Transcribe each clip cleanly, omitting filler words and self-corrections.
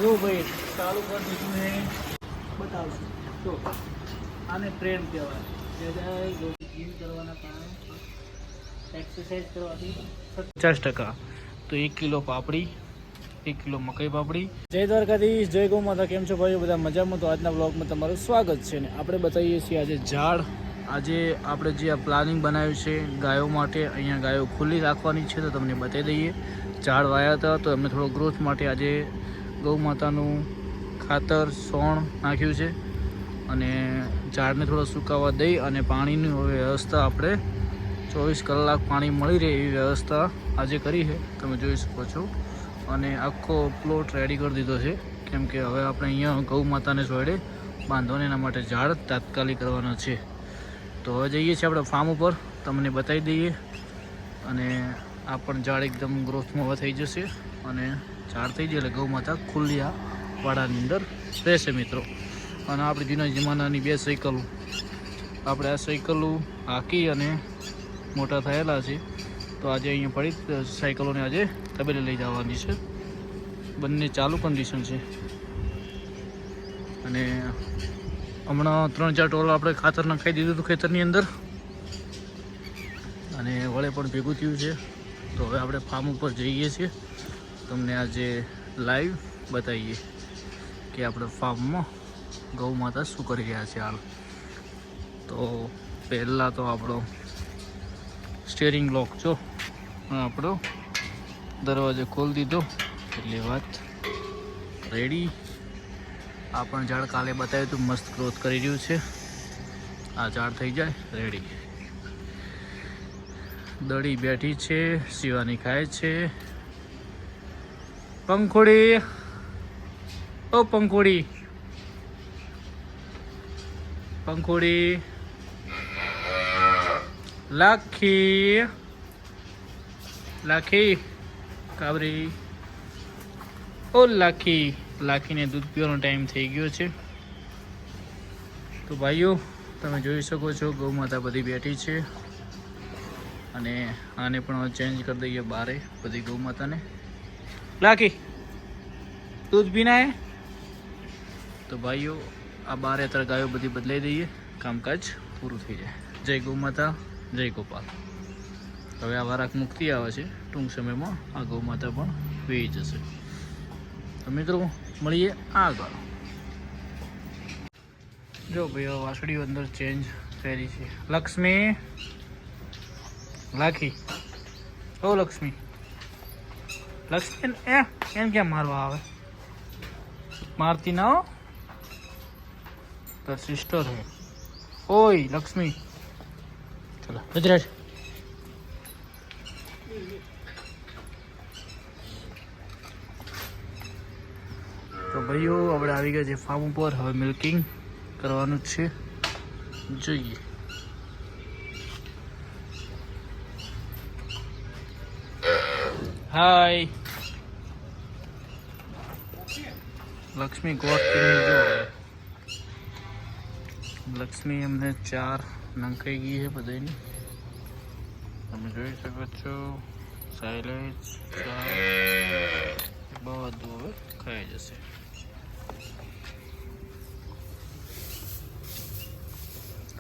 જો ભાઈ ચાલુ કરી દીધું છે, બતાવશું. જો આને ટ્રેન કહેવાય. જીમ કરવાના કારણે એક્સરસાઇઝ કરવાથી 50%. તો 1 કિલો પાપડી, 1 કિલો મકાઈ પાપડી. જય દ્વારકાધીશ, જય ગૌ માતા. કેમ છો ભાઈઓ? બધા મજામાં? તો આજના બ્લોગમાં તમારું સ્વાગત છે. ને આપણે બતાવીએ છીએ આજે ઝાડ. આજે આપણે જે આ પ્લાનિંગ બનાવ્યું છે ગાયો માટે, અહીંયા ગાયો ખુલ્લી રાખવાની છે, તો તમને બતાવી દઈએ. ઝાડ વાયા હતા તો એમને થોડો ગ્રોથ માટે આજે ગૌ માતાનું ખાતર સોણ નાખ્યું છે અને ઝાડને થોડો સુકાવા દઈ અને પાણીની વ્યવસ્થા આપણે 24 કલાક પાણી મળી રહે એવી વ્યવસ્થા આજે કરી છે, તમે જોઈ શકો છો. અને આખો પ્લોટ રેડી કરી દીધો છે, કેમ કે હવે આપણે અહીંયા ગૌ માતાને જોડે બાંધવાને એના માટે ઝાડ તાત્કાલિક કરવાના છે. તો હવે જઈએ છીએ આપણે ફાર્મ ઉપર, તમને બતાવી દઈએ. અને આ પણ ઝાડ એકદમ ગ્રોથમાં હવે થઈ જશે અને ઝાડ થઈ જાય એટલે ગૌ માતા ખુલ્લી આ વાડાની અંદર રહેશે મિત્રો. અને આપણી જૂના જમાનાની 2 સાયકલો, આપણે આ સાયકલો હાંકી અને મોટા થયેલા છે, તો આજે અહીંયા ફરી સાયકલોને આજે તબેલે લઈ જવાની છે. બંને ચાલુ કન્ડિશન છે. અને હમણાં 3-4 ટોલ આપણે ખાતર નખાઈ દીધું હતું ખેતરની અંદર અને વળે પણ ભેગું થયું છે. તો હવે આપણે ફાર્મ ઉપર જઈએ છીએ, તમને આજે લાઈવ બતાવીએ કે આપણે ફાર્મમાં ગૌ માતા શું કરી રહ્યા છે હાલ. તો પહેલાં તો આપણો સ્ટેરિંગ લોક જો આપણો દરવાજો ખોલી દીધો એટલે વાત રેડી. આ પણ ઝાડ કાલે બતાવ્યું હતું, મસ્ત ગ્રોથ કરી રહ્યું છે. આ ઝાડ થઈ જાય રેડી. દડી બેઠી છે, શિવાની ખાય છે. પંખોડી, ઓ પંખોડી, પંખોડી, લાખી, લાખી, કાબરી, ઓ લાખી. લાખીને દૂધ પીવાનો ટાઈમ થઈ ગયો છે. તો ભાઈઓ તમે જોઈ શકો છો ગૌ માતા બધી બેઠી છે. અને આને પણ ચેન્જ કરી દઈએ બારે બધી ગૌ માતાને. લાખી દૂધ પીના હે. તો ભાઈઓ આ બારે અત્યારે ગાયો બધી બદલાઈ દઈએ, કામકાજ પૂરું થઈ જાય. જય ગૌ માતા, જય ગોપાલ. હવે આ વારાક મુક્તિ આવે છે, ટૂંક સમયમાં આ ગૌ માતા પણ વેઈ જશે. તો મિત્રો મળીએ આગળ. જો ભાઈઓ વાસળીઓ અંદર ચેન્જ કરી છે. લક્ષ્મી, લાખી, ઓ લક્ષ્મી, લક્ષ્મી એમ ક્યાં મારવા આવે? મારતી ના હો, તાર સિસ્ટર હે. ઓય લક્ષ્મી, ચલો ગુજરાત. તો ભાઈઓ આપણે આવી ગયા છે ફાર્મ ઉપર. હવે મિલ્કિંગ કરવાનું જ છે, જોઈએ. હાય લક્ષ્મી ગોટ જો લક્ષ્મી અમને 4 નંખાઈ ગઈ છે બધાની, તમે જોઈ શકો છો. સાયલેજ બધું હવે ખાઈ જશે.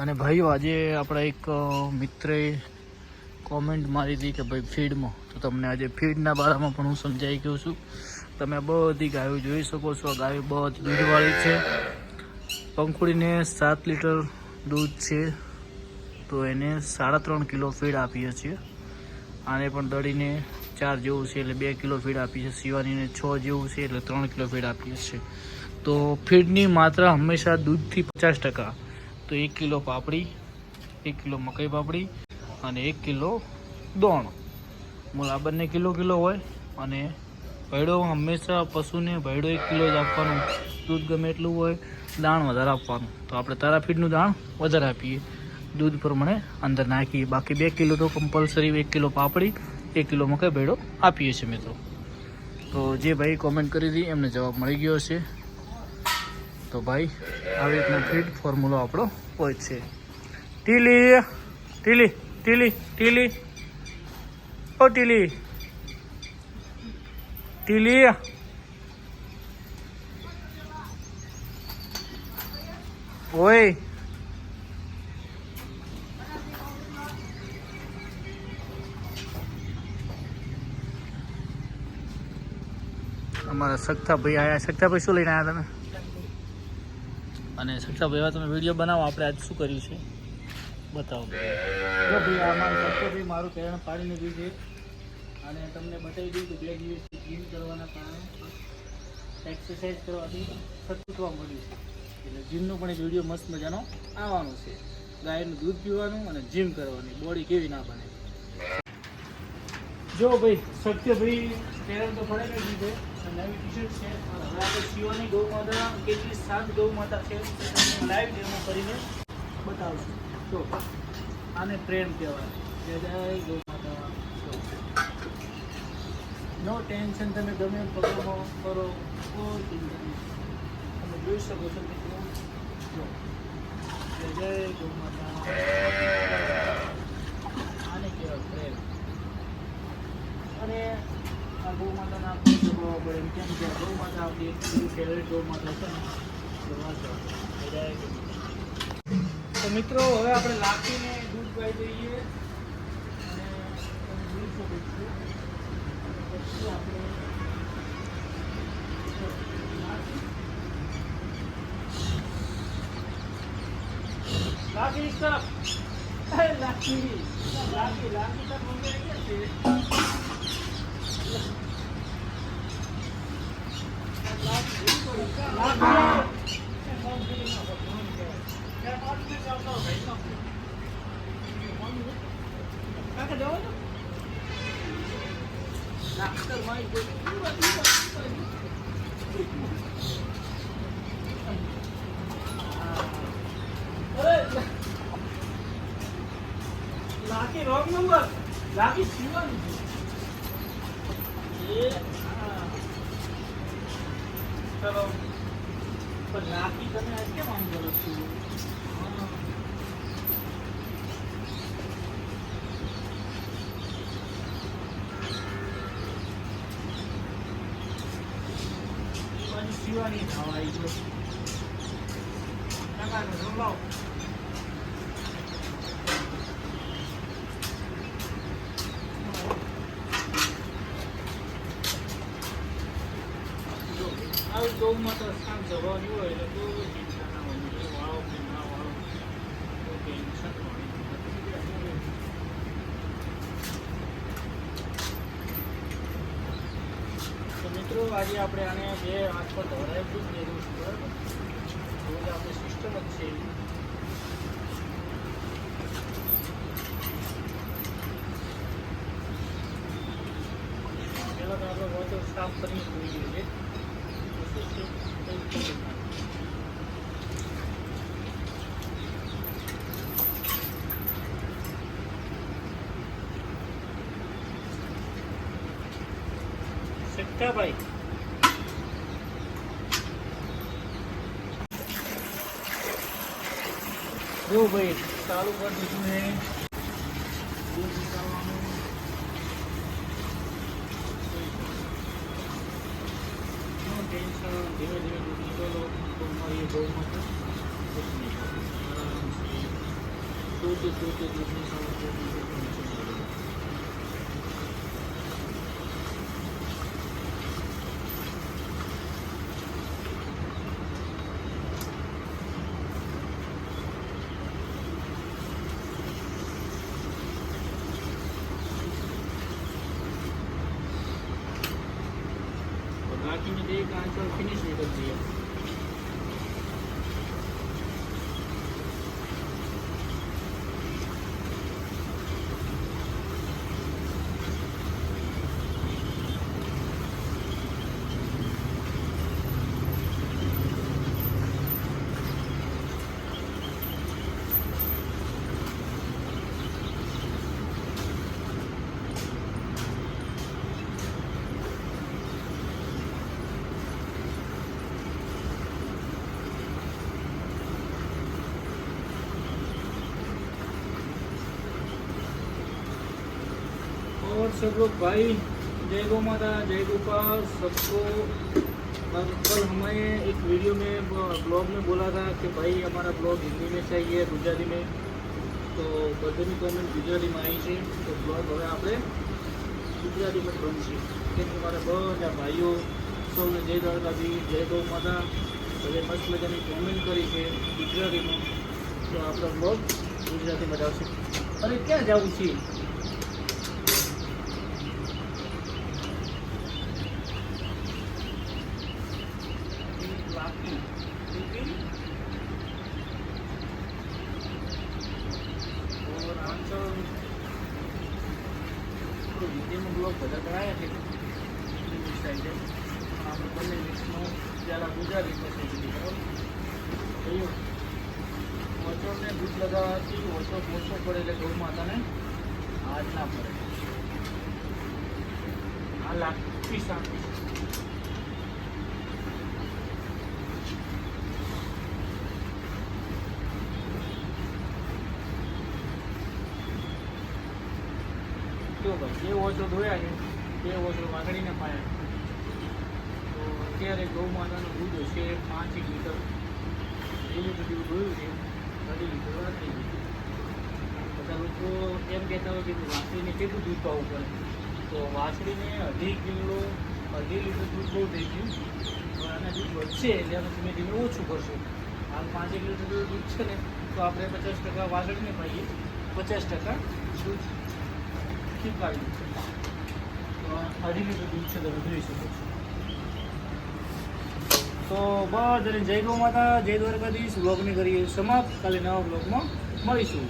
અને ભાઈઓ આજે આપણા એક મિત્રએ કોમેન્ટ મારી હતી કે ભાઈ ફીડમાં, તો તમને આજે ફીડના બારામાં પણ હું સમજાવી ગયો છું. તમે બધી ગાયો જોઈ શકો છો. ગાયો બધી દૂધવાળી છે. પંખુડીને 7 લીટર દૂધ છે, તો એને 3.5 કિલો ફીડ આપીએ છીએ. આને પણ દળીને 4 જેવું છે એટલે 2 કિલો ફીડ આપીએ છીએ. શિવાનીને 6 જેવું છે એટલે 3 કિલો ફીડ આપીએ છીએ. તો ફીડની માત્રા હંમેશા દૂધથી 50%. તો 1 કિલો પાપડી, 1 કિલો મકાઈ પાપડી અને 1 કિલો દોણ. મૂળ આ બંને કિલો હોય. અને ભેડો હંમેશા પશુને ભેડો 1 કિલો જ આપવાનું, દૂધ ગમે એટલું હોય, દાણ વધારે આપવાનું. તો આપણે તારા ફીડનું દાણ વધારે આપીએ, દૂધ પ્રમાણે અંદર નાખીએ. બાકી 2 કિલો તો કમ્પલસરી, 1 કિલો પાપડી, 1 કિલો મકાઈ ભેડો આપીએ છીએ મિત્રો. તો જે ભાઈ કોમેન્ટ કરી હતી એમને જવાબ મળી ગયો છે. તો ભાઈ આવી રીતના ફીડ ફોર્મ્યુલો આપણો હોય છે. ટીલી, ટીલી, ટીલી, ટીલી, ઓ ટીલી, ટીલી, ઓય અમારા સખ્તાભાઈ આયા. સખ્તાભાઈ શું લઈને આવ્યા તમે? અને સખ્તાભાઈ એવા તમે વિડીયો બનાવો. આપણે આજ શું કર્યું છે બતાવો. જો ભાઈ આ મારું સખ્તાભાઈ મારું પેરણ પાડીને ગયું છે અને તમને બતાવી દઉં કે 2 દિવસથી જીમ કરવાના કારણે એક્સરસાઇઝ કરવાથી સત્વવા મળ્યું છે. એટલે જીમનો પણ એક વિડીયો મસ્ત મજાનો આવવાનો છે. ગાયનું દૂધ પીવાનું અને જીમ કરવાની, બોડી કેવી ના બને. જો ભાઈ સત્યભાઈ પેરણ તો પડે નહીં છે. નવી ટી-શર્ટ છે. હવે આપણે શિવાની ગૌ માતા કેટલી શાંત ગૌ માતા છે લાઈવ ડેમો કરીને બતાવશું. તો આને પ્રેમ કહેવાય. જય જય ગૌ માતા. નો ટેન્શન, તમે ગમે એમ પગલો કરો કોઈ ચિંતા નહીં. તમે જોઈ શકો છો મિત્રો. જો જય જય ગૌ માતા. આને કહેવાય પ્રેમ. અને આ ગૌ માતાને આપણે જમાવવા પડે એમ કેમ કે ગૌ માતા આપણી એક ફેવરેટ ગૌ માતા છે ને. તો મિત્રો હવે આપણે લાખીને દૂધ પાઈ દઈએ અને તમે જોઈ શકો છો. પછી આપણે લાખી ઇસ તરફ. લાખી લાખી લાખી તક મંદિર ક્યાં છે? લાકી રોંગ નંબર. લાકી શિવાની ચલો. પણ લાકી તમે આજ કેમ આમ કરો છો? શિવાની ખાવા આવી ગયો. કાકાનો સંભાવ. આવી ગૌમાં તો શાંત જવાનું હોય એટલે કોઈ ચિંતા ના હોય. વાળો કે ના વાળો કોઈ ટેન્શન હોય. તો મિત્રો આજે આપણે આને 2 હાથ પર ધરાવીશું ને રોજ બરાબર. રોજ આપણે સિસ્ટમ જ છે. પહેલાં તો આપણે વોટર સાફ કરીને જોઈ લઈએ. સખ્તાભાઈ જો ભાઈ ચાલુ કરી દીધું ને દૂધ નીકાળવાનું. નો ટેન્શન, ધીમે ધીમે દૂધ નીકળો. એ ગૌમાં આરામથી દૂધ દૂધ નીકાળો. बाकी में एक आंसर फिनिश निकल दिया. और सब लोग भाई जय गौ माता, जय गोपाल, सबको कल हमें एक वीडियो में ब्लॉग में बोला था कि भाई हमारा ब्लॉग हिंदी में चाहिए गुजराती में, तो बधानी कॉमेंट गुजराती में आई है, तो ब्लॉग हमें આપણે ગુજરાતી में બનશે કેમ કે મારા બધા ભાઈઓ સૌને જય દ્વારકાધીશ, જય ગૌ માતા, બધે મસ્ત મજાની કોમેન્ટ કરી છે ગુજરાતીમાં, તો આપણો બ્લોગ ગુજરાતીમાં જ આવશે. અરે ક્યાં જવું છે? हिंदी ब्लॉग બધા કરાયા છે ઇંગ્લિશ સાઈડે, આપણે બંને મિક્સમાં જ્યારે ગુજરાતી મેસેજ બરાબર થયું. વચોને દૂધ લગાવવાથી ઓછો ઓછો પડે એટલે ગૌ માતાને હાથ ના પડે. આ લાગતી શાંતિ જો ભાઈ જે ઓછો ધોયા છે તે ઓછો વાગડીને પાયા, તો અત્યારે ગૌ માતાનું દૂધ હશે 5 લીટર, 2 લીટર જેવું ધોયું છે, 2.5 લીટર વાગડી ગયું. બધા લોકો એમ કહેતા હોય કે વાસળીને કેટલું દૂધ પાવું પડે, તો વાસળીને 2.5 કિલો 2.5 લીટર દૂધ બહુ થઈ ગયું, તો આના દૂધ વધશે એટલે અમે ધીમે ધીમે ઓછું કરશું. હાલ 5 લીટર દૂધ છે ને, તો આપણે 50% વાસળીને પાઈએ, 50% દૂધ ચીપકાવી છે, તો 2.5 લીટર દૂધ છે, તમે જોઈ શકો છો. તો બધાને જય ગૌ માતા, જય દ્વારકાધીશ. વ્લોગને કરીએ સમાપ્ત. કાલે નવા વ્લોગમાં મળીશું.